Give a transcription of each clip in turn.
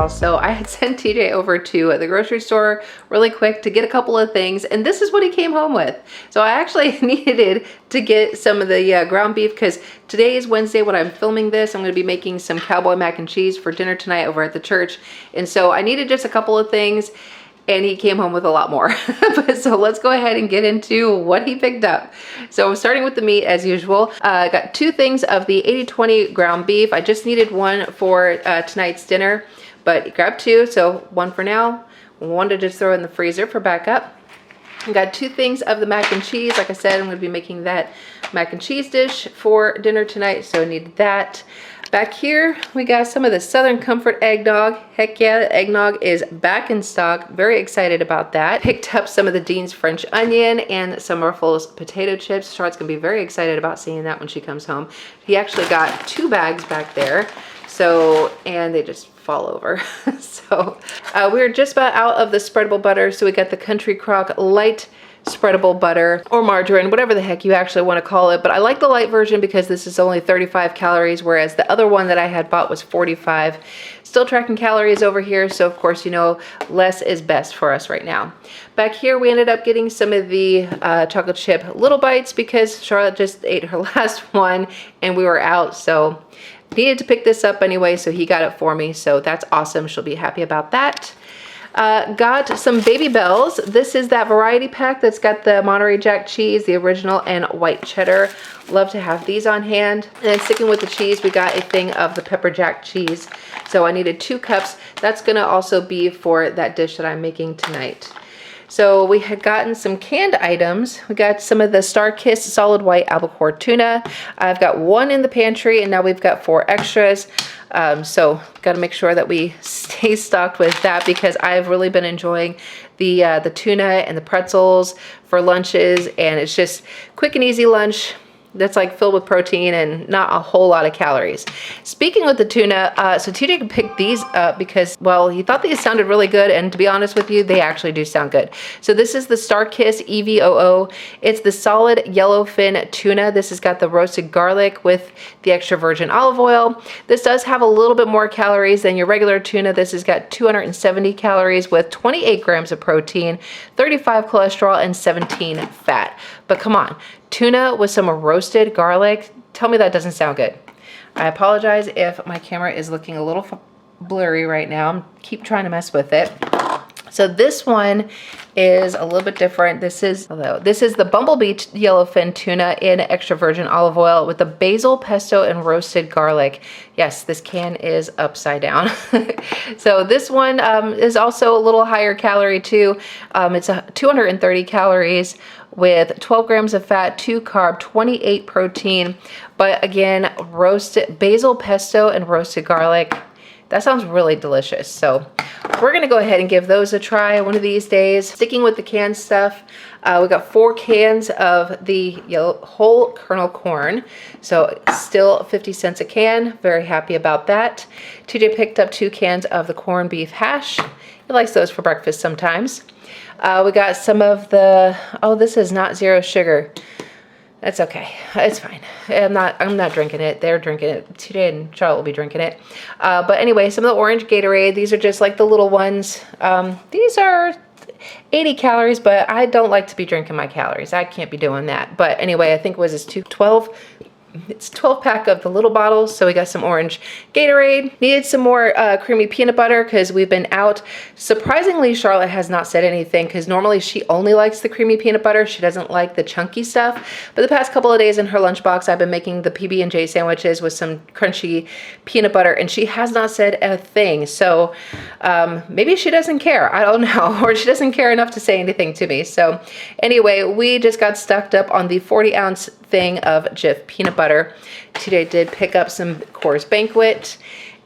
house. So I had sent TJ over to the grocery store really quick to get a couple of things, and this is what he came home with. So I actually needed to get some of the ground beef because today is Wednesday when I'm filming this. I'm going to be making some cowboy mac and cheese for dinner tonight over at the church. And so I needed just a couple of things, and he came home with a lot more. So let's go ahead and get into what he picked up. So starting with the meat as usual, I got 2 things of the 80/20 ground beef. I just needed one for tonight's dinner, but grabbed 2, so 1 for now, 1 to just throw in the freezer for backup. I got 2 things of the mac and cheese. Like I said, I'm going to be making that mac and cheese dish for dinner tonight, so I needed that. Back here, we got some of the Southern Comfort eggnog. Heck yeah, the eggnog is back in stock. Very excited about that. Picked up some of the Dean's French onion and some Ruffles potato chips. Charlotte's gonna be very excited about seeing that when she comes home. He actually got 2 bags back there. So, and they just fall over. So we're just about out of the spreadable butter. So we got the Country Crock light spreadable butter or margarine, whatever the heck you actually want to call it. But I like the light version because this is only 35 calories, whereas the other one that I had bought was 45. Still tracking calories over here, so of course, you know, less is best for us right now. Back here, we ended up getting some of the chocolate chip little bites because Charlotte just ate her last one and we were out, so needed to pick this up anyway, so he got it for me, so that's awesome. She'll be happy about that. Got some Baby Bells. This is that variety pack that's got the Monterey Jack cheese, the original, and white cheddar. Love to have these on hand. And then sticking with the cheese, we got a thing of the pepper jack cheese. So I needed 2 cups. That's gonna also be for that dish that I'm making tonight. So we had gotten some canned items. We got some of the Star Kiss solid white albacore tuna. I've got 1 in the pantry, and now we've got 4 extras. So got to make sure that we stay stocked with that because I've really been enjoying the tuna and the pretzels for lunches, and it's just quick and easy lunch that's like filled with protein and not a whole lot of calories. Speaking of the tuna, so TJ picked these up because, well, he thought these sounded really good, and to be honest with you, they actually do sound good. So this is the Star Kiss EVOO. It's the solid yellowfin tuna. This has got the roasted garlic with the extra virgin olive oil. This does have a little bit more calories than your regular tuna. This has got 270 calories with 28 grams of protein, 35 cholesterol, and 17 fat. But come on, tuna with some roasted garlic, tell me that doesn't sound good. I apologize if my camera is looking a little blurry right now. I keep trying to mess with it. So this one is a little bit different. This is the Bumblebee yellowfin tuna in extra virgin olive oil with the basil, pesto, and roasted garlic. Yes, this can is upside down. So this one is also a little higher calorie too. It's 230 calories with 12 grams of fat, 2 carb, 28 protein. But again, roasted basil, pesto, and roasted garlic. That sounds really delicious. So we're gonna go ahead and give those a try one of these days. Sticking with the canned stuff, we got 4 cans of the whole kernel corn. So still 50 cents a can. Very happy about that. TJ picked up 2 cans of the corned beef hash. He likes those for breakfast sometimes. We got some of the, oh, this is not zero sugar. That's okay. It's fine. I'm not drinking it. They're drinking it. TJ and Charlotte will be drinking it. But anyway, some of the orange Gatorade. These are just like the little ones. These are 80 calories, but I don't like to be drinking my calories. I can't be doing that. But anyway, I think it was this 12. It's 12 pack of the little bottles, so we got some orange Gatorade. Needed some more creamy peanut butter because we've been out. Surprisingly, Charlotte has not said anything because normally she only likes the creamy peanut butter. She doesn't like the chunky stuff. But the past couple of days in her lunchbox, I've been making the PB&J sandwiches with some crunchy peanut butter, and she has not said a thing. So maybe she doesn't care. I don't know. Or she doesn't care enough to say anything to me. So anyway, we just got stocked up on the 40-ounce thing of Jif peanut butter. Today did pick up some Coors Banquet,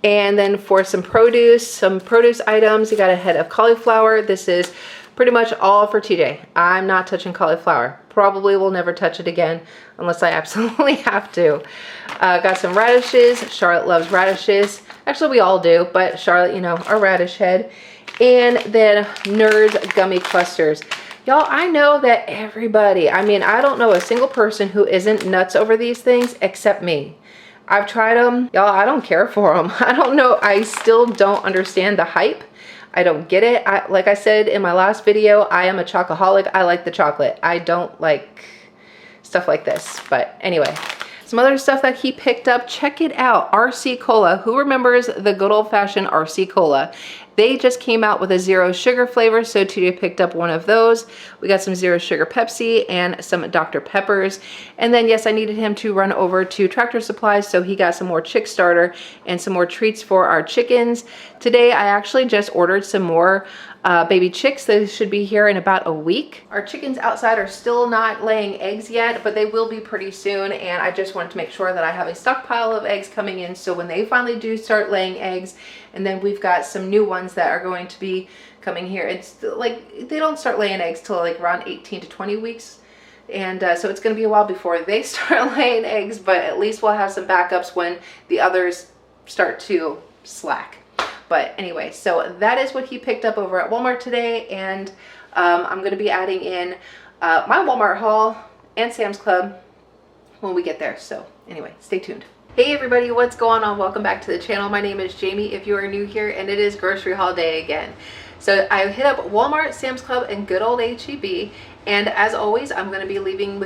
and then for some produce items, we got a head of cauliflower. This is pretty much all for TJ. I'm not touching cauliflower. Probably will never touch it again unless I absolutely have to. Got some radishes. Charlotte loves radishes. Actually, we all do, but Charlotte, you know, our radish head. And then Nerds gummy clusters. Y'all, I know that everybody, I mean, I don't know a single person who isn't nuts over these things except me. I've tried them. Y'all, I don't care for them. I don't know. I still don't understand the hype. I don't get it. Like I said in my last video, I am a chocoholic. I like the chocolate. I don't like stuff like this. But anyway, some other stuff that he picked up. Check it out. RC Cola. Who remembers the good old-fashioned RC Cola? They just came out with a zero sugar flavor, so TJ picked up one of those. We got some zero sugar Pepsi and some Dr. Peppers. And then, yes, I needed him to run over to Tractor Supply, so he got some more chick starter and some more treats for our chickens. Today, I actually just ordered some more baby chicks. They should be here in about a week. Our chickens outside are still not laying eggs yet, but they will be pretty soon, and I just wanted to make sure that I have a stockpile of eggs coming in, so when they finally do start laying eggs, and then we've got some new ones that are going to be coming here. It's like they don't start laying eggs till like around 18 to 20 weeks. And so it's going to be a while before they start laying eggs, but at least we'll have some backups when the others start to slack. But anyway, so that is what he picked up over at Walmart today. And I'm going to be adding in my Walmart haul and Sam's Club when we get there. So anyway, stay tuned. Hey everybody, what's going on? Welcome back to the channel. My name is Jamie if you are new here, and it is grocery haul day again. So I hit up Walmart, Sam's Club, and good old HEB, and as always, I'm going to be leaving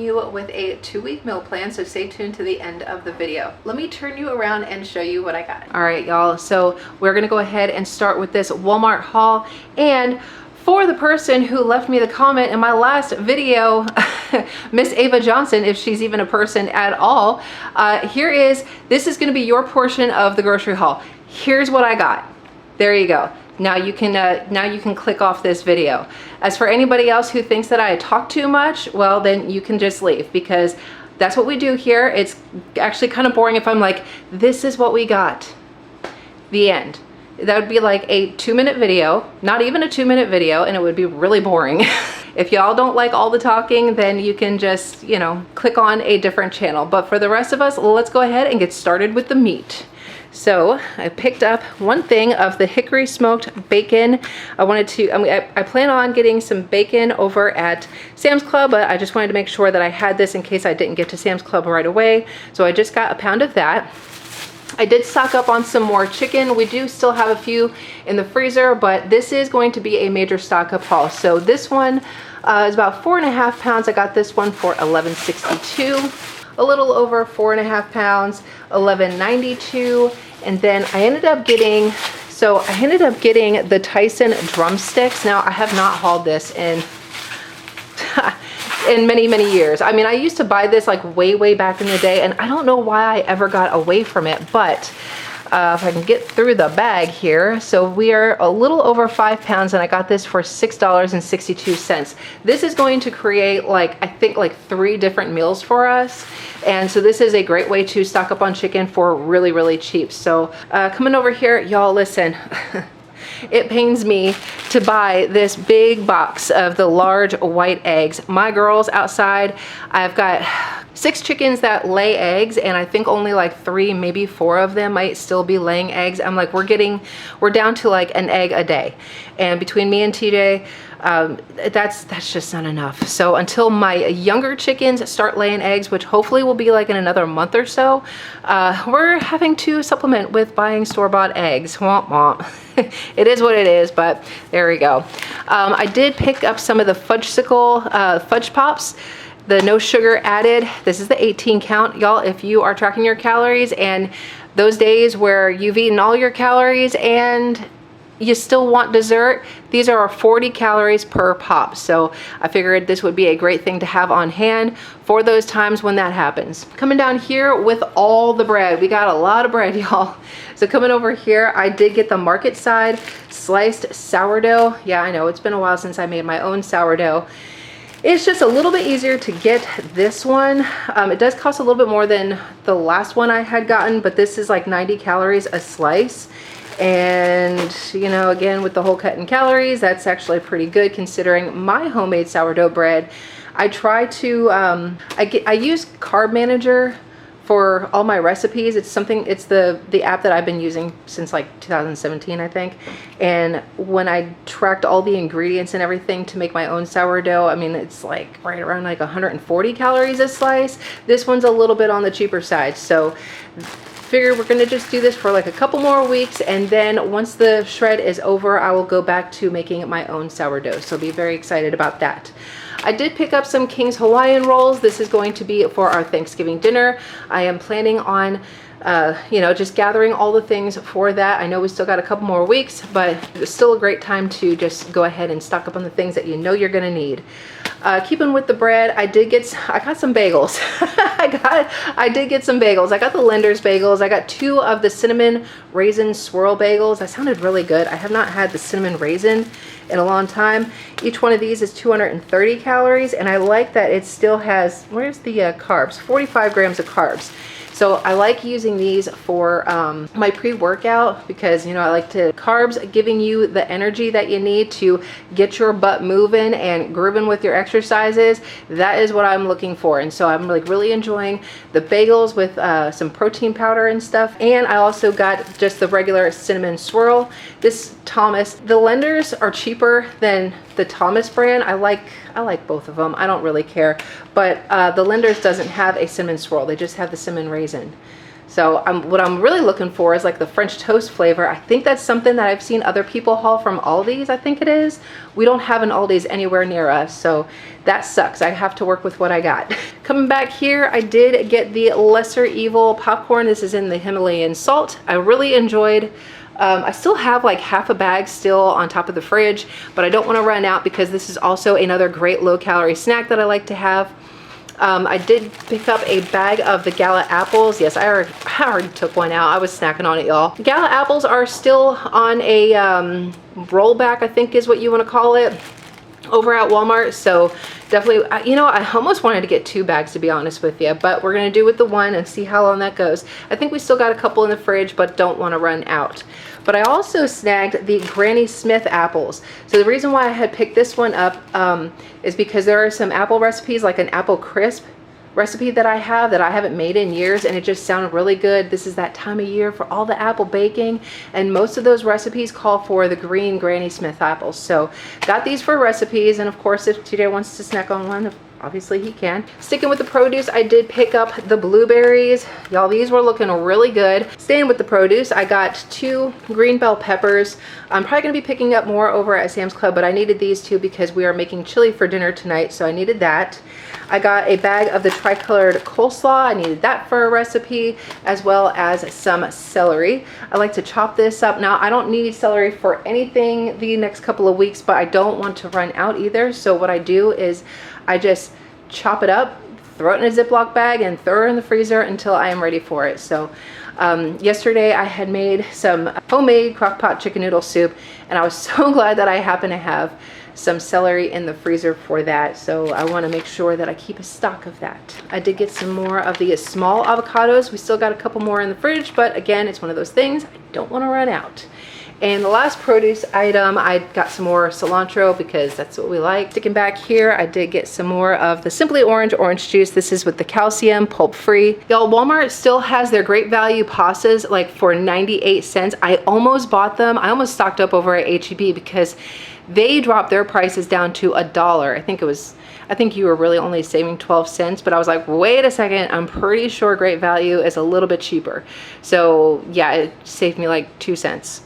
you with a 2-week meal plan, so stay tuned to the end of the video. Let me turn you around and show you what I got. All right, y'all, so we're going to go ahead and start with this Walmart haul. And for the person who left me the comment in my last video, Miss Ava Johnson, if she's even a person at all, this is going to be your portion of the grocery haul. Here's what I got. There you go. Now you can click off this video. As for anybody else who thinks that I talk too much, well, then you can just leave, because that's what we do here. It's actually kind of boring if I'm like, this is what we got. The end. That would be like a 2-minute video, not even a 2-minute video, and it would be really boring. If y'all don't like all the talking, then you can just, you know, click on a different channel. But for the rest of us, let's go ahead and get started with the meat. So I picked up one thing of the hickory smoked bacon. I plan on getting some bacon over at Sam's Club, but I just wanted to make sure that I had this in case I didn't get to Sam's Club right away. So I just got a pound of that. I did stock up on some more chicken. We do still have a few in the freezer, but this is going to be a major stock up haul. So this one is about 4.5 pounds. I got this one for $11.62. A little over 4.5 pounds, $11.92. And then I ended up getting the Tyson drumsticks. Now I have not hauled this in in many years. I mean, I used to buy this like way back in the day, and I don't know why I ever got away from it, but if I can get through the bag here. So we are a little over 5 pounds, and I got this for $6.62. This is going to create I think 3 different meals for us. And so this is a great way to stock up on chicken for really cheap. So coming over here, y'all, listen. It pains me to buy this big box of the large white eggs. My girls outside, I've got 6 chickens that lay eggs, and I think only 3, maybe 4 of them might still be laying eggs. I'm like, we're down to an egg a day. And between me and TJ, that's just not enough. So until my younger chickens start laying eggs, which hopefully will be in another month or so, we're having to supplement with buying store-bought eggs. Womp womp. It is what it is, but there we go. I did pick up some of the Fudgesicle fudge pops, the no sugar added. This is the 18 count, y'all. If you are tracking your calories and those days where you've eaten all your calories and you still want dessert, these are 40 calories per pop. So I figured this would be a great thing to have on hand for those times when that happens. Coming down here with all the bread. We got a lot of bread, y'all. So coming over here, I did get the market side sliced sourdough. Yeah, I know it's been a while since I made my own sourdough. It's just a little bit easier to get this one. It does cost a little bit more than the last one I had gotten, but this is 90 calories a slice. And, you know, again, with the whole cut in calories, that's actually pretty good considering my homemade sourdough bread. I try to, I use Carb Manager for all my recipes. It's the app that I've been using since like 2017, I think. And when I tracked all the ingredients and everything to make my own sourdough, I mean, it's like right around like 140 calories a slice. This one's a little bit on the cheaper side. So figure we're gonna just do this for like a couple more weeks, and then once the shred is over, I will go back to making my own sourdough. So be very excited about that. I did pick up some King's Hawaiian rolls. This is going to be for our Thanksgiving dinner. I am planning on you know, just gathering all the things for that. I know we still got a couple more weeks, but it's still a great time to just go ahead and stock up on the things that you know you're gonna need. Keeping with the bread, I got some bagels. I did get some bagels. I got the Lender's bagels. I got 2 of the cinnamon raisin swirl bagels. That sounded really good. I have not had the cinnamon raisin in a long time. Each one of these is 230 calories, and I like that it still has, where's the carbs? 45 grams of carbs. So I like using these for my pre-workout because, you know, I like to carbs giving you the energy that you need to get your butt moving and grooving with your exercises. That is what I'm looking for. And so I'm like really enjoying the bagels with some protein powder and stuff. And I also got just the regular cinnamon swirl. This Thomas, the Lenders are cheaper than the Thomas brand. I like both of them. I don't really care, but the Lenders doesn't have a cinnamon swirl. They just have the cinnamon raisin. So what I'm really looking for is like the French toast flavor. I think that's something that I've seen other people haul from Aldi's, I think it is. We don't have an Aldi's anywhere near us, so that sucks. I have to work with what I got. Coming back here, I did get the Lesser Evil popcorn. This is in the Himalayan salt. I really enjoyed. I still have like half a bag still on top of the fridge, but I don't want to run out because this is also another great low-calorie snack that I like to have. I did pick up a bag of the Gala apples. Yes, I already took one out. I was snacking on it, y'all. Gala apples are still on a rollback, I think is what you want to call it, over at Walmart. So definitely, you know, I almost wanted to get 2 bags, to be honest with you, but we're gonna do with the one and see how long that goes. I think we still got a couple in the fridge, but don't want to run out. But I also snagged the Granny Smith apples. So the reason why I had picked this one up is because there are some apple recipes, like an apple crisp recipe that I haven't made in years, and it just sounded really good. This is that time of year for all the apple baking, and most of those recipes call for the green Granny Smith apples. So got these for recipes, and of course if TJ wants to snack on one, obviously he can. Sticking with the produce, I did pick up the blueberries. Y'all, these were looking really good. Staying with the produce, I got 2 green bell peppers. I'm probably gonna be picking up more over at Sam's Club, but I needed these 2 because we are making chili for dinner tonight, so I needed that. I got a bag of the tricolored coleslaw. I needed that for a recipe, as well as some celery. I like to chop this up. Now, I don't need celery for anything the next couple of weeks, but I don't want to run out either. So what I do is I just chop it up, throw it in a Ziploc bag, and throw it in the freezer until I am ready for it. So yesterday I had made some homemade Crockpot chicken noodle soup, and I was so glad that I happen to have some celery in the freezer for that. So I want to make sure that I keep a stock of that. I did get some more of the small avocados. We still got a couple more in the fridge, but again, it's one of those things I don't want to run out. And the last produce item, I got some more cilantro because that's what we like. Sticking back here, I did get some more of the Simply Orange juice. This is with the calcium, pulp free. Y'all, Walmart still has their great value pastas like for 98 cents. I almost bought them. I almost stocked up over at H-E-B because they dropped their prices down to $1. I think you were really only saving 12 cents, but I was like, wait a second, I'm pretty sure Great Value is a little bit cheaper. So yeah, it saved me like 2 cents.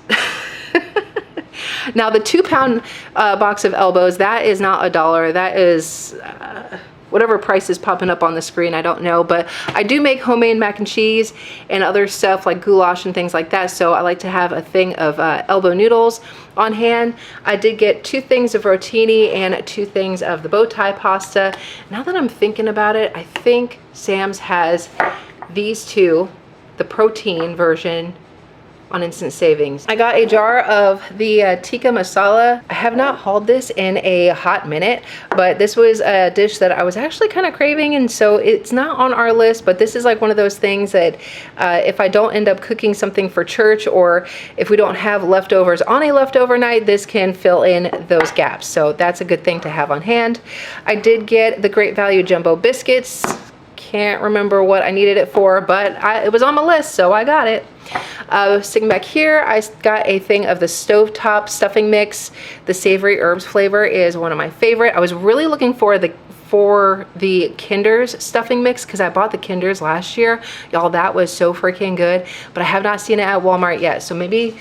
Now the 2-pound box of elbows, that is not $1. That is whatever price is popping up on the screen, I don't know, but I do make homemade mac and cheese and other stuff like goulash and things like that, so I like to have a thing of elbow noodles on hand. I did get 2 things of rotini and 2 things of the bow tie pasta. Now that I'm thinking about it, I think Sam's has these 2, the protein version on Instant Savings. I got a jar of the tikka masala. I have not hauled this in a hot minute, but this was a dish that I was actually kind of craving, and so it's not on our list, but this is like one of those things that if I don't end up cooking something for church, or if we don't have leftovers on a leftover night, this can fill in those gaps. So that's a good thing to have on hand. I did get the Great Value jumbo biscuits. can't remember what I needed it for, but it was on my list, so I got it. Sitting back here, I got a thing of the stovetop stuffing mix. The savory herbs flavor is one of my favorite. I was really looking for the Kinder's stuffing mix because I bought the Kinder's last year. Y'all, that was so freaking good, but I have not seen it at Walmart yet. So maybe,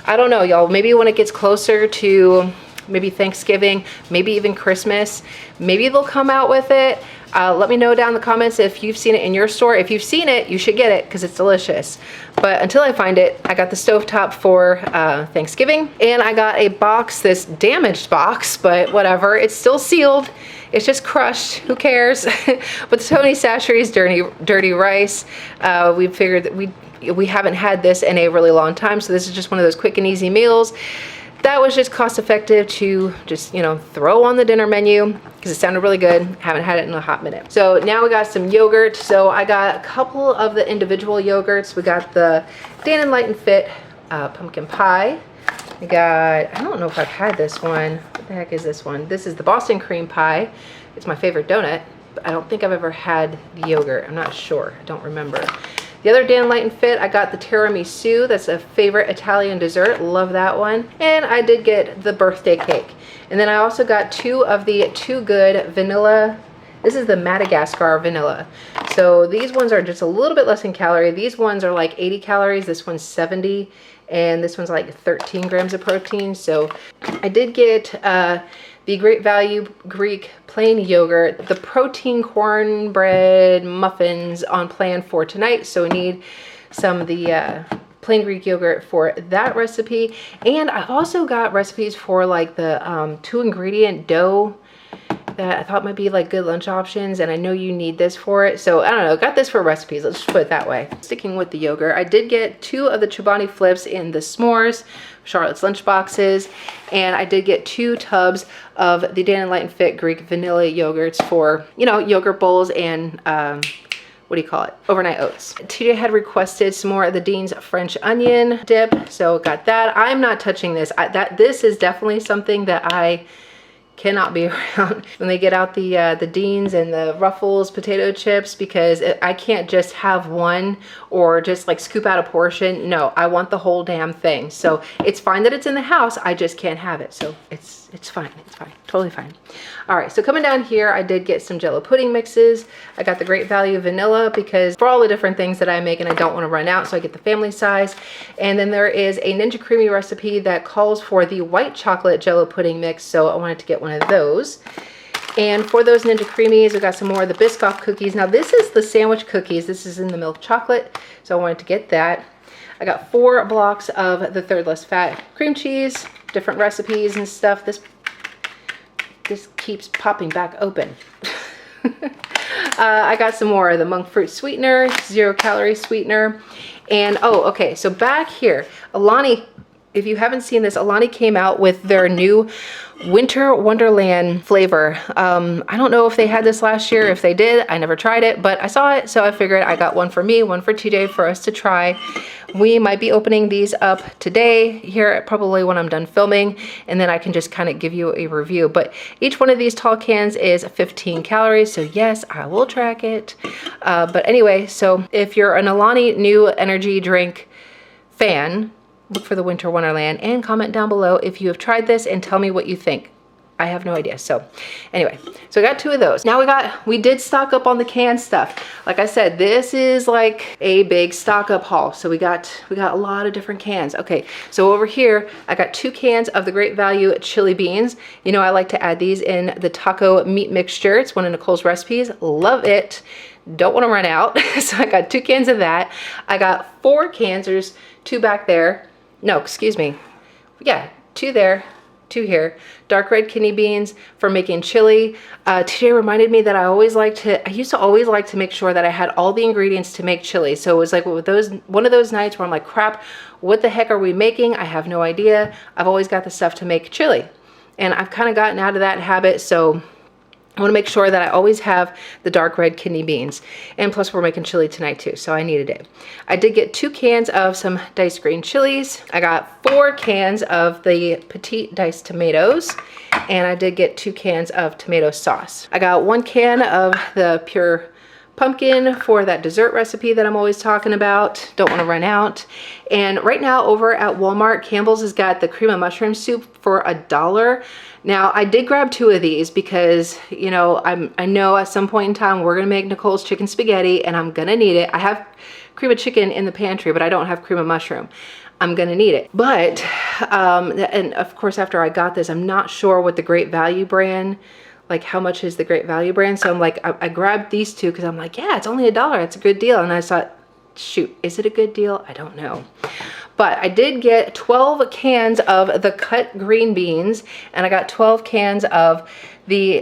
I don't know, y'all, maybe when it gets closer to maybe Thanksgiving, maybe even Christmas, maybe they'll come out with it. Let me know down in the comments if you've seen it in your store. If you've seen it, you should get it because it's delicious. But until I find it, I got the stovetop for Thanksgiving. And I got a box, this damaged box, but whatever. It's still sealed. It's just crushed. Who cares? But the Tony Chachere's dirty rice. We figured that we haven't had this in a really long time. So this is just one of those quick and easy meals. That was just cost effective to just, you know, throw on the dinner menu because it sounded really good. Haven't had it in a hot minute. So now we got some yogurt. So I got a couple of the individual yogurts. We got the Dan & Light and Fit pumpkin pie. We got, I don't know if I've had this one. What the heck is this one? This is the Boston cream pie. It's my favorite donut, but I don't think I've ever had the yogurt. I'm not sure. I don't remember. The other Dan Light and Fit, I got the tiramisu. That's a favorite Italian dessert. Love that one. And I did get the birthday cake. And then I also got two of the Too Good vanilla. This is the Madagascar vanilla. So these ones are just a little bit less in calorie. These ones are like 80 calories. This one's 70. And this one's like 13 grams of protein. So I did get the Great Value Greek plain yogurt, the protein cornbread muffins on plan for tonight. So we need some of the plain Greek yogurt for that recipe. And I've also got recipes for like the 2-ingredient dough that I thought might be like good lunch options, and I know you need this for it. So I don't know, got this for recipes, let's just put it that way. Sticking with the yogurt, I did get 2 of the Chobani flips in the s'mores, Charlotte's lunch boxes, and I did get 2 tubs of the Dan & Light and Fit Greek vanilla yogurts for, you know, yogurt bowls and what do you call it? Overnight oats. TJ had requested some more of the Dean's French onion dip, so got that. I'm not touching this. This is definitely something that I cannot be around when they get out the Dean's and the Ruffles potato chips, because I can't just have one or just like scoop out a portion. No, I want the whole damn thing. So it's fine that it's in the house, I just can't have it. So it's fine, totally fine. All right, so coming down here, I did get some Jello pudding mixes. I got the Great Value vanilla because for all the different things that I make and I don't want to run out, so I get the family size. And then there is a Ninja Creamy recipe that calls for the white chocolate Jello pudding mix, so I wanted to get one of those. And for those Ninja Creamies, we got some more of the Biscoff cookies. Now this is the sandwich cookies. This is in the milk chocolate, so I wanted to get that. I got 4 blocks of the Third Less Fat cream cheese, different recipes and stuff. This keeps popping back open. I got some more of the monk fruit sweetener, 0-calorie sweetener. And oh, okay, so back here, Alani, if you haven't seen this, Alani came out with their new Winter Wonderland flavor. I don't know if they had this last year. If they did, I never tried it, but I saw it, so I figured I got one for me, one for TJ for us to try. We might be opening these up today here, probably when I'm done filming, and then I can just kind of give you a review. But each one of these tall cans is 15 calories, so yes, I will track it. But anyway, so if you're an Alani new energy drink fan, look for the Winter Wonderland and comment down below if you have tried this and tell me what you think. I have no idea. So anyway, so I got 2 of those. Now we did stock up on the canned stuff. Like I said, this is like a big stock up haul. So we got a lot of different cans. Okay, so over here, I got 2 cans of the Great Value chili beans. You know, I like to add these in the taco meat mixture. It's one of Nicole's recipes. Love it. Don't want to run out. So I got 2 cans of that. I got 4 cans. There's 2 back there. No, excuse me. Yeah, 2 there, 2 here. Dark red kidney beans for making chili. TJ reminded me that I used to always like to make sure that I had all the ingredients to make chili. So it was like one of those nights where I'm like, crap, what the heck are we making? I have no idea. I've always got the stuff to make chili. And I've kind of gotten out of that habit, so I want to make sure that I always have the dark red kidney beans. And plus we're making chili tonight too, so I needed it. I did get 2 cans of some diced green chilies. I got 4 cans of the petite diced tomatoes. And I did get 2 cans of tomato sauce. I got 1 can of the pure pumpkin for that dessert recipe that I'm always talking about. Don't want to run out. And right now over at Walmart, Campbell's has got the cream of mushroom soup for $1. Now I did grab 2 of these because, you know, I know at some point in time we're gonna make Nicole's chicken spaghetti and I'm gonna need it. I have cream of chicken in the pantry, but I don't have cream of mushroom. I'm gonna need it. But, and of course after I got this, I'm not sure what the Great Value brand, like how much is the Great Value brand. So I'm like, I grabbed these 2 because I'm like, yeah, it's only $1. It's a good deal. And I thought, shoot, is it a good deal? I don't know. But I did get 12 cans of the cut green beans, and I got 12 cans of the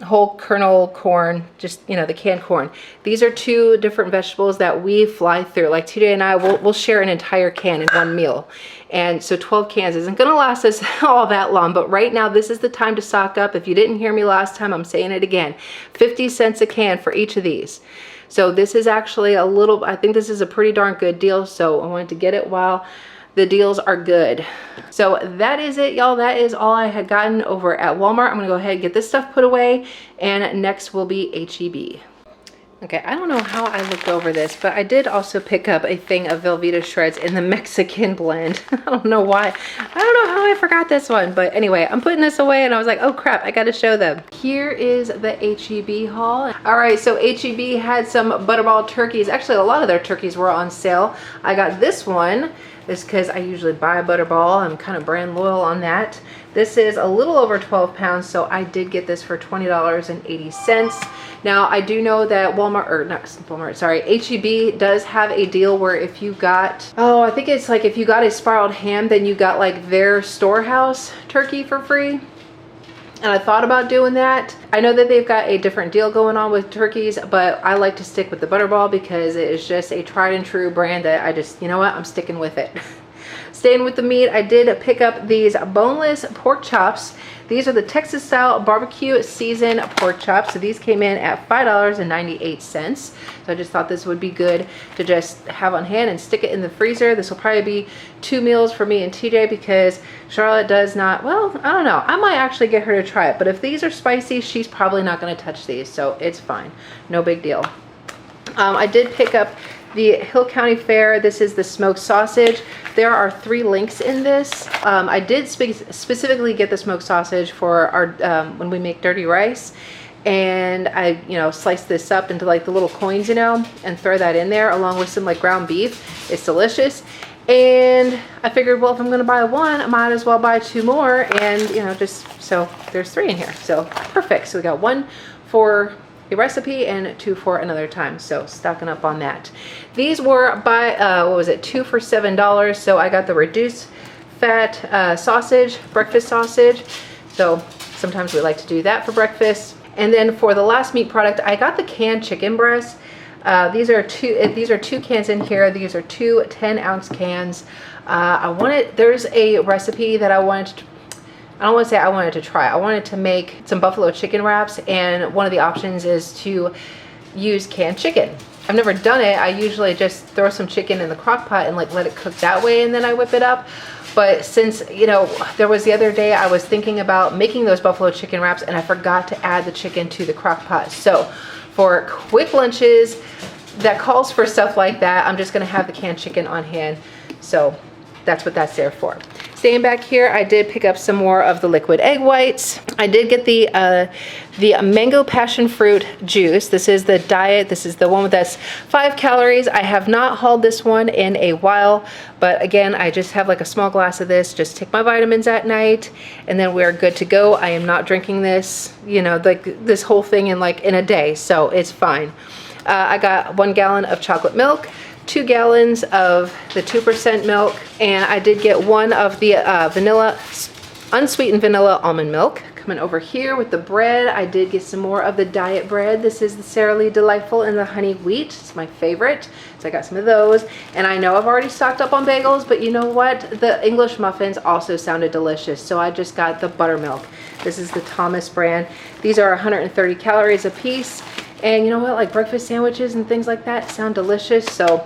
whole kernel corn, just, you know, the canned corn. These are 2 different vegetables that we fly through. Like TJ and I will share an entire can in one meal. And so 12 cans isn't gonna last us all that long, but right now this is the time to stock up. If you didn't hear me last time, I'm saying it again. 50 cents a can for each of these. So this is actually a little, I think this is a pretty darn good deal. So I wanted to get it while the deals are good. So that is it, y'all. That is all I had gotten over at Walmart. I'm gonna go ahead and get this stuff put away, and next will be HEB. Okay, I don't know how I looked over this, but I did also pick up a thing of Velveeta shreds in the Mexican blend. I don't know why. I don't know how I forgot this one, but anyway, I'm putting this away and I was like, oh crap, I gotta show them. Here is the HEB haul. All right, so HEB had some Butterball turkeys. Actually, a lot of their turkeys were on sale. I got this one. This because I usually buy Butterball. I'm kind of brand loyal on that. This is a little over 12 pounds, so I did get this for $20.80. Now, I do know that Walmart, or not Walmart, sorry, HEB does have a deal where if you got, oh, I think it's like if you got a spiraled ham, then you got like their storehouse turkey for free. And I thought about doing that. I know that they've got a different deal going on with turkeys, but I like to stick with the Butterball because it is just a tried and true brand that I just, you know what, I'm sticking with it. Staying with the meat, I did pick up these boneless pork chops. These are the Texas style barbecue seasoned pork chops. So these came in at $5.98. So I just thought this would be good to just have on hand and stick it in the freezer. This will probably be 2 meals for me and TJ because Charlotte does not, well, I don't know. I might actually get her to try it, but if these are spicy, she's probably not gonna touch these. So it's fine, no big deal. I did pick up the Hill County Fair. This is the smoked sausage. There are 3 links in this. I did specifically get the smoked sausage for our when we make dirty rice, and I, you know, slice this up into like the little coins, you know, and throw that in there along with some like ground beef. It's delicious. And I figured, well, if I'm gonna buy 1, I might as well buy 2 more, and you know, just so there's 3 in here. So perfect. So we got 1 for a recipe and 2 for another time, so stocking up on that. These were by what was it, 2 for $7. So I got the reduced fat sausage, breakfast sausage. So sometimes we like to do that for breakfast. And then for the last meat product, I got the canned chicken breast. These are 2 cans in here. These are 2 10-ounce cans. There's a recipe that I wanted to, I don't want to say I wanted to try. I wanted to make some buffalo chicken wraps, and one of the options is to use canned chicken. I've never done it. I usually just throw some chicken in the crock pot and like let it cook that way, and then I whip it up. But since, you know, there was the other day I was thinking about making those buffalo chicken wraps and I forgot to add the chicken to the crock pot. So for quick lunches that calls for stuff like that, I'm just gonna have the canned chicken on hand. So that's what that's there for. Staying back here, I did pick up some more of the liquid egg whites. I did get the mango passion fruit juice. This is the diet. This is the one that's 5 calories. I have not hauled this one in a while, but again, I just have like a small glass of this. Just take my vitamins at night, and then we're good to go. I am not drinking this, you know, like this whole thing in a day, so it's fine. I got 1 gallon of chocolate milk, 2 gallons of the 2% milk, and I did get 1 of the unsweetened vanilla almond milk. Coming over here with the bread, I did get some more of the diet bread. This is the Sara Lee Delightful and the honey wheat. It's my favorite, so I got some of those. And I know I've already stocked up on bagels, but you know what? The English muffins also sounded delicious, so I just got the buttermilk. This is the Thomas brand. These are 130 calories a piece. And you know what, like breakfast sandwiches and things like that sound delicious. So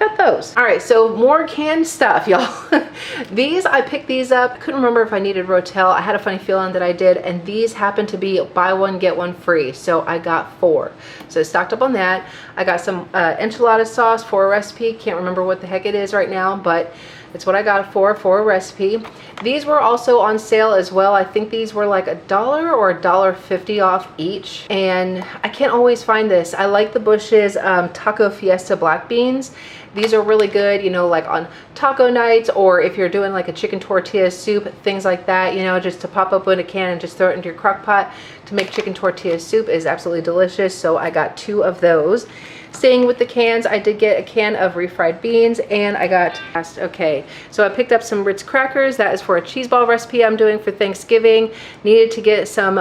got those. All right, so more canned stuff, y'all. These, I picked these up. Couldn't remember if I needed Rotel. I had a funny feeling that I did, and these happened to be buy one, get one free. So I got 4. So I stocked up on that. I got some enchilada sauce for a recipe. Can't remember what the heck it is right now, but it's what I got for a recipe. These were also on sale as well. I think these were like $1 or $1.50 off each. And I can't always find this. I like the Bush's Taco Fiesta black beans. These are really good, you know, like on taco nights, or if you're doing like a chicken tortilla soup, things like that, you know, just to pop up in a can and just throw it into your crock pot to make chicken tortilla soup is absolutely delicious. So I got 2 of those. Staying with the cans, I did get a can of refried beans, and I got, okay, so I picked up some Ritz crackers. That is for a cheese ball recipe I'm doing for Thanksgiving. Needed to get some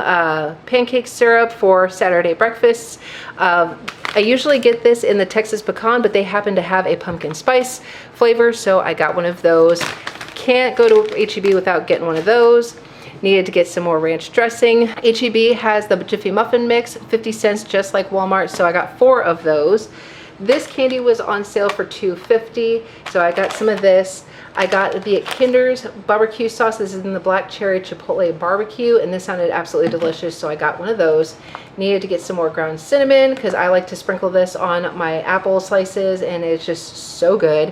pancake syrup for Saturday breakfasts. I usually get this in the Texas pecan, but they happen to have a pumpkin spice flavor, so I got one of those. Can't go to H-E-B without getting one of those. Needed to get some more ranch dressing. H-E-B has the Jiffy Muffin Mix, 50 cents, just like Walmart, so I got 4 of those. This candy was on sale for $2.50, so I got some of this. I got the Kinder's barbecue sauce. This is in the black cherry chipotle barbecue, and this sounded absolutely delicious, so I got one of those. Needed to get some more ground cinnamon because I like to sprinkle this on my apple slices, and it's just so good.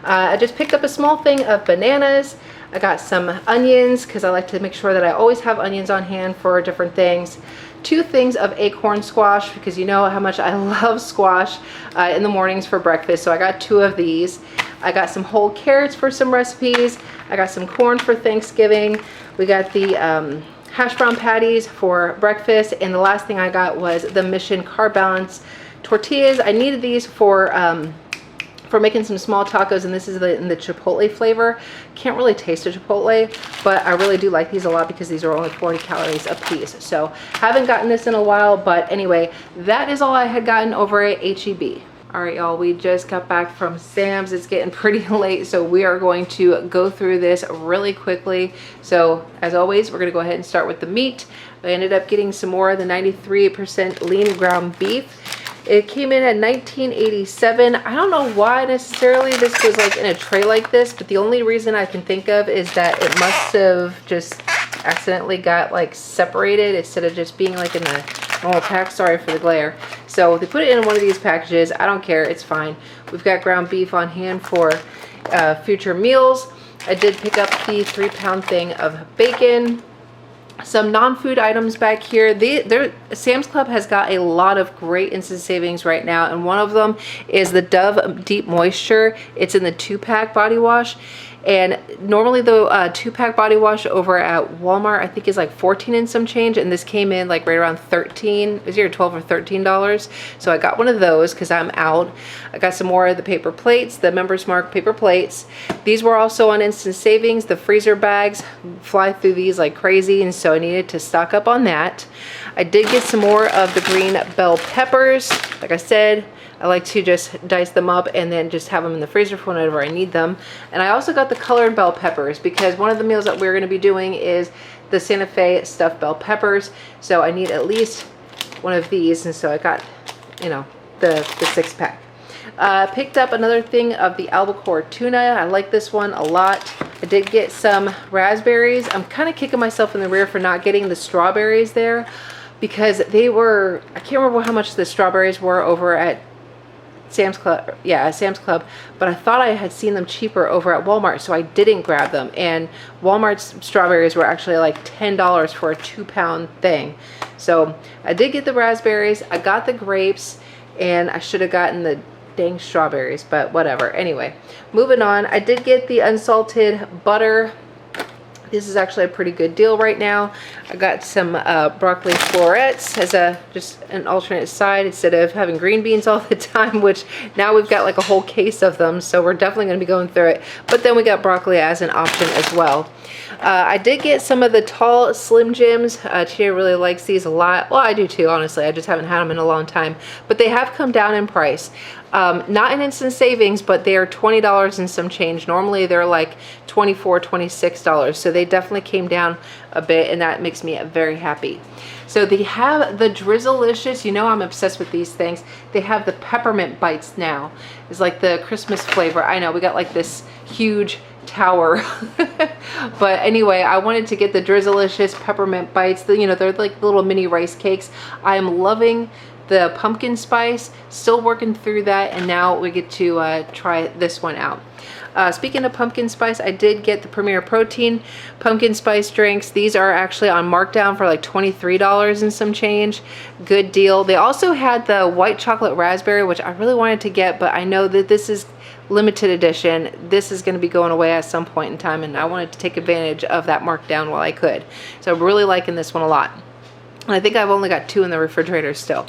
I just picked up a small thing of bananas. I got some onions because I like to make sure that I always have onions on hand for different things. 2 things of acorn squash because you know how much I love squash in the mornings for breakfast. So I got 2 of these. I got some whole carrots for some recipes. I got some corn for Thanksgiving. We got the hash brown patties for breakfast. And the last thing I got was the Mission Carb Balance tortillas. I needed these for making some small tacos, and this is in the chipotle flavor. Can't really taste the chipotle, but I really do like these a lot because these are only 40 calories a piece. So haven't gotten this in a while, but anyway, that is all I had gotten over at H-E-B. All right, y'all, we just got back from Sam's. It's getting pretty late, so we are going to go through this really quickly. So as always, we're gonna go ahead and start with the meat. I ended up getting some more of the 93% lean ground beef. It came in at $19.87. I don't know why necessarily this was like in a tray like this, but the only reason I can think of is that it must have just accidentally got like separated instead of just being like in the normal pack. Sorry for the glare. So they put it in one of these packages. I don't care, it's fine. We've got ground beef on hand for future meals. I did pick up the 3-pound thing of bacon. Some non-food items back here. Sam's Club has got a lot of great instant savings right now, and one of them is the Dove Deep Moisture. It's in the 2-pack body wash, and normally the 2-pack body wash over at Walmart I think is like 14 and some change, and this came in like right around 13. It was either 12 or $13. So I got one of those because I'm out. I got some more of the paper plates, the Members Mark paper plates. These were also on instant savings. The freezer bags fly through these like crazy, and so I needed to stock up on that. I did get some more of the green bell peppers. Like I said, I like to just dice them up and then just have them in the freezer for whenever I need them. And I also got the colored bell peppers because one of the meals that we're going to be doing is the Santa Fe stuffed bell peppers. So I need at least one of these, and so I got, you know, the 6-pack. Picked up another thing of the albacore tuna. I like this one a lot. I did get some raspberries. I'm kind of kicking myself in the rear for not getting the strawberries there because they were, I can't remember how much the strawberries were over at Sam's Club. Yeah, Sam's Club, but I thought I had seen them cheaper over at Walmart, so I didn't grab them. And Walmart's strawberries were actually like $10 for a 2-pound thing. So I did get the raspberries. I got the grapes, and I should have gotten the dang strawberries, but whatever. Anyway, moving on. I did get the unsalted butter. This is actually a pretty good deal right now. I got some broccoli florets as just an alternate side instead of having green beans all the time, which now we've got like a whole case of them, so we're definitely going to be going through it. But then we got broccoli as an option as well. I did get some of the tall Slim Jims. Chia really likes these a lot. Well, I do too, honestly. I just haven't had them in a long time. But they have come down in price. Not an instant savings, but they are $20 and some change. Normally they're like $24, $26. So they definitely came down a bit, and that makes me very happy. So they have the Drizzlicious. You know I'm obsessed with these things. They have the peppermint bites now. It's like the Christmas flavor. I know we got like this huge tower. But anyway, I wanted to get the Drizzlicious peppermint bites. You know, they're like little mini rice cakes. I am loving the pumpkin spice, still working through that, and now we get to try this one out. Speaking of pumpkin spice, I did get the Premier Protein pumpkin spice drinks. These are actually on markdown for like $23 and some change. Good deal. They also had the white chocolate raspberry, which I really wanted to get, but I know that this is limited edition. This is going to be going away at some point in time, and I wanted to take advantage of that markdown while I could. So I'm really liking this one a lot. I think I've only got 2 in the refrigerator still.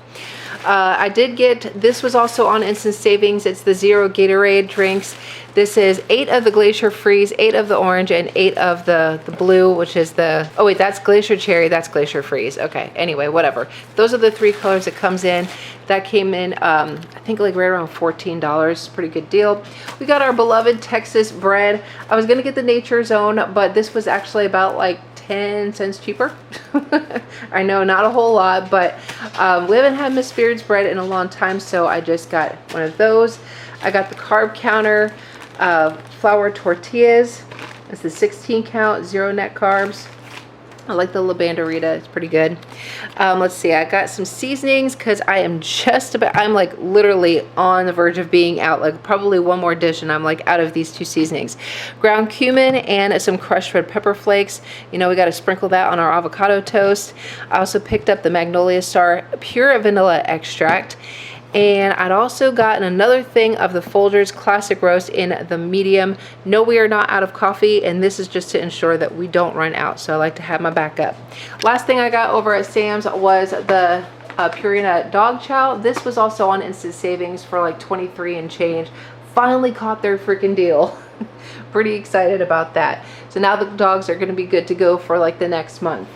I did get, this was also on instant savings. It's the Zero Gatorade drinks. This is 8 of the Glacier Freeze, 8 of the orange, and 8 of the blue, which is the, oh wait, that's Glacier Cherry, that's Glacier Freeze. Okay, anyway, whatever. Those are the 3 colors it comes in. That came in, I think like right around $14. Pretty good deal. We got our beloved Texas bread. I was gonna get the Nature Zone, but this was actually about like 10 cents cheaper. I know, not a whole lot, but we haven't had Miss Beard's bread in a long time, so I just got one of those. I got the Carb Counter flour tortillas. It's the 16 count, 0 net carbs. I like the La Banderita, it's pretty good. Let's see, I got some seasonings because I am just about, I'm like literally on the verge of being out, like probably one more dish and I'm like out of these 2 seasonings. Ground cumin and some crushed red pepper flakes. You know, we got to sprinkle that on our avocado toast. I also picked up the Magnolia Star pure vanilla extract. And I'd also gotten another thing of the Folgers Classic Roast in the medium. No, we are not out of coffee, and this is just to ensure that we don't run out, so I like to have my backup. Last thing I got over at Sam's was the Purina Dog Chow. This was also on instant savings for like 23 and change. Finally caught their freaking deal. Pretty excited about that. So now the dogs are going to be good to go for like the next month.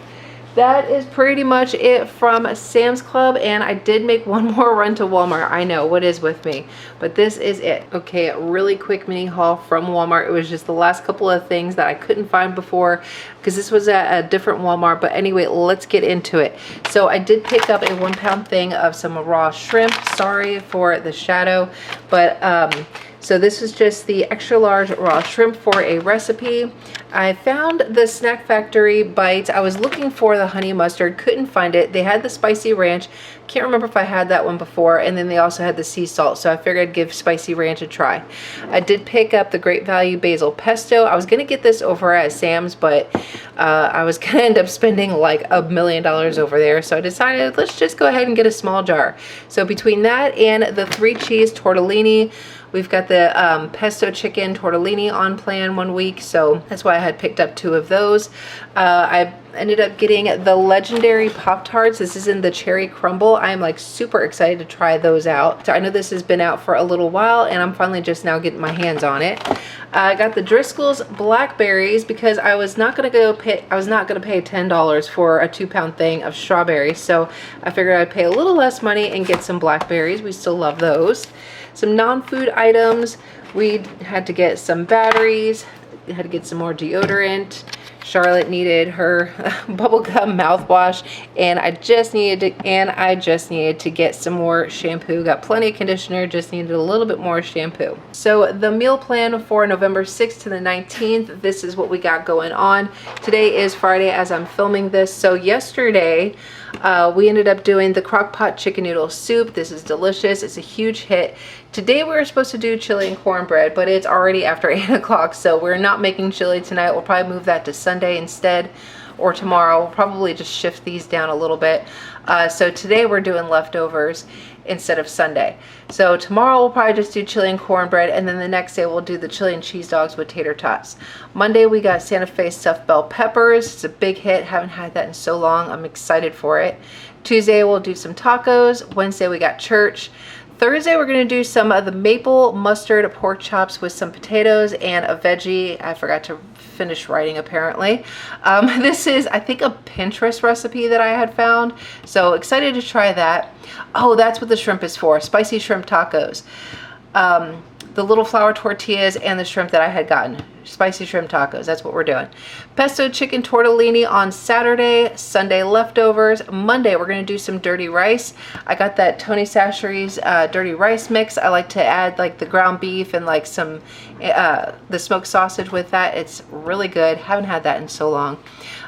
That is pretty much it from Sam's Club, and I did make one more run to Walmart. I know, what is with me? But this is it. Okay, a really quick mini haul from Walmart. It was just the last couple of things that I couldn't find before because this was at a different Walmart. But anyway, let's get into it. So I did pick up a 1 pound thing of some raw shrimp. Sorry for the shadow, but so this is just the extra large raw shrimp for a recipe. I found the Snack Factory bites. I was looking for the honey mustard, couldn't find it. They had the spicy ranch. Can't remember if I had that one before. And then they also had the sea salt, so I figured I'd give spicy ranch a try. I did pick up the Great Value basil pesto. I was gonna get this over at Sam's, but I was gonna end up spending like $1 million over there. So I decided let's just go ahead and get a small jar. So between that and the 3 cheese tortellini, we've got the pesto chicken tortellini on plan 1 week, so that's why I had picked up 2 of those. I ended up getting the legendary Pop-Tarts. This is in the cherry crumble. I am like super excited to try those out. So I know this has been out for a little while, and I'm finally just now getting my hands on it. I got the Driscoll's blackberries because I was not gonna pay $10 for a 2 pound thing of strawberries, so I figured I'd pay a little less money and get some blackberries. We still love those. Some non-food items. We had to get some batteries, had to get some more deodorant. Charlotte needed her bubblegum mouthwash, and I just needed to get some more shampoo. Got plenty of conditioner, just needed a little bit more shampoo. So the meal plan for November 6th to the 19th, this is what we got going on. Today is Friday as I'm filming this. So yesterday, we ended up doing the Crockpot chicken noodle soup. This is delicious. It's a huge hit. Today we were supposed to do chili and cornbread, but it's already after 8 o'clock, so we're not making chili tonight. We'll probably move that to Sunday instead, or tomorrow. We'll probably just shift these down a little bit. So today we're doing leftovers instead of Sunday. So tomorrow we'll probably just do chili and cornbread, and then the next day we'll do the chili and cheese dogs with tater tots. Monday we got Santa Fe stuffed bell peppers. It's a big hit. Haven't had that in so long. I'm excited for it. Tuesday we'll do some tacos. Wednesday we got church. Thursday, we're going to do some of the maple mustard pork chops with some potatoes and a veggie. I forgot to finish writing apparently. This is, I think, a Pinterest recipe that I had found. So excited to try that. Oh, that's what the shrimp is for. Spicy shrimp tacos. The little flour tortillas and the shrimp that I had gotten. Spicy shrimp tacos, that's what we're doing. Pesto chicken tortellini on Saturday, Sunday leftovers. Monday, we're gonna do some dirty rice. I got that Tony Chachere's dirty rice mix. I like to add like the ground beef and like some, the smoked sausage with that. It's really good. Haven't had that in so long.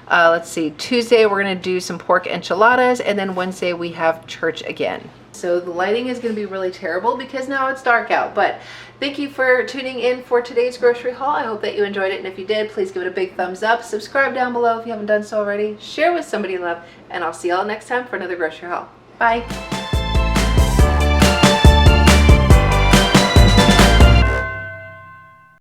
Let's see, Tuesday, we're gonna do some pork enchiladas, and then Wednesday, we have church again. So the lighting is going to be really terrible because now it's dark out, but thank you for tuning in for today's grocery haul. I hope that you enjoyed it, and if you did, please give it a big thumbs up. Subscribe down below if you haven't done so already. Share with somebody you love, and I'll see y'all next time for another grocery haul. Bye.